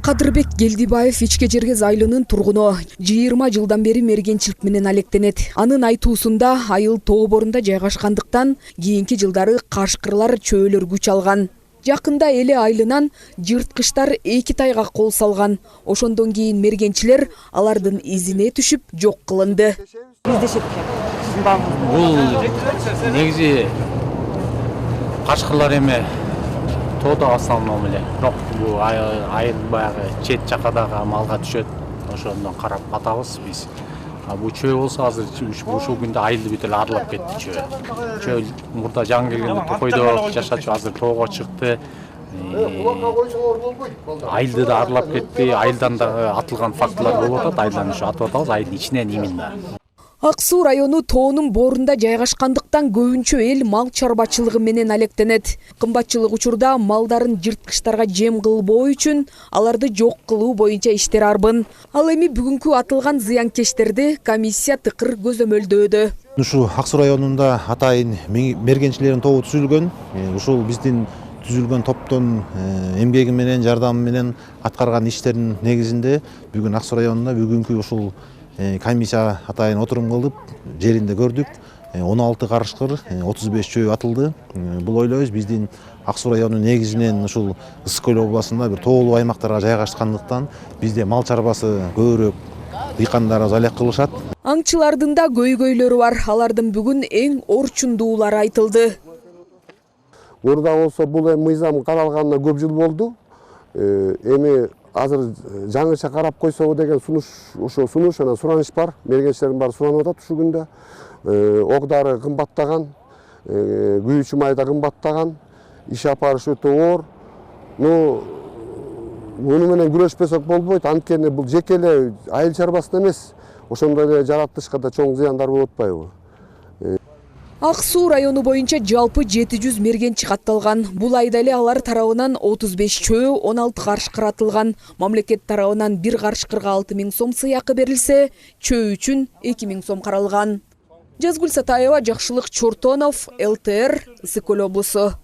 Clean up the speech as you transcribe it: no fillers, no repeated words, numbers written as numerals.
Кадырбек Келдибаев Ичкежергез айылынын тургуну 20 жылдан бери мергенчилик менен алектенет. Анын айтуусунда айыл тооборунда жайгашкандыктан кийинки жылдары кашкырлар, чөөлөр күч алган. Жакында эле айылынан жырткычтар 2 тайгак кол салган. Ошондон кийин мергенчилер алардын изине түшүп жок кылынды. Бул негизи кашкырлар эме тоодо основном эле. Бирок бул айыл баягы чет жакадагы малга түшөт. Ошондон карап атабыз биз. Бул чөө болсо азыр ушул күндө айылды бүт эле аралап кетти чөө. Чөө мурда жаңы келгенде токойдо жашачу, азыр тоого чыкты. Айылды да аралап кетти. Айылдан да атылган фактылар болуп атат. Айылдан ушу атып атабыз, айылдын ичинен именно. Ак Суу району тоонун боорунда жайгашкандыктан көбүнчө эл мал чарбачылыгы менен алектенет. Кымбатчылык учурда малдарын жырткычтарга жем кылбоо үчүн аларды жок кылуу боюнча иштер арбын. Ал эми бүгүнкү атылган зыянкечтерди комиссия тыкыр көзөмөлдөөдө. Ушу Ак Суу районунда атайын мергенчилердин тобу түзүлгөн. Ушул биздин түзүлгөн топтун эмгеги менен, жардамы менен аткарган иштердин негизинде бүгүн Ак Суу районунда бүгүнкү ушул комиссия атайын отурум кылып, жеринде көрдүк. 16 карышкыр, 35 чөө атылды. Бул ойлойбуз биздин Ак Суу районунун негизинен ушул Ысык Көл областында бир тоолуу аймактарга жайгашкандыктан бизде мал чарбасы көбүрөөк дыйкандарыбыз алек кылышат. Аңчылардын да көйгөйлөрү бар. Алардын бүгүн эң орчундуулары айтылды. Мурда болсо бул мыйзам каралганына көп жыл болду. Эми азыр жаңыча карап койсо деген сунуш анан сураныш бар. Мергенчилердин баары суранып атат ушул күндө. Ок дары кымбаттаган, күйүүчү май да кымбаттаган, иш апарыш өтө оор. Муну менен күрөшпөсөк болбойт. Анткени бул жеке эле айыл чарбасы эмес. Ошондой эле жаратылышка да чоң зыяндар болуп атпайбы? Ак Суу району боюнча жалпы 700 мергенчи катталган. Бул айда эле алар тарабынан 35 чөө, 16 карышкыр атылган. Мамлекет тарабынан бир карышкырга 6000 сом сыйакы берилсе, чөө үчүн 2000 сом каралган. Жазгүл Сатаева, Жакшылык Чортонов, ЛТР, Ысык Көл облусу.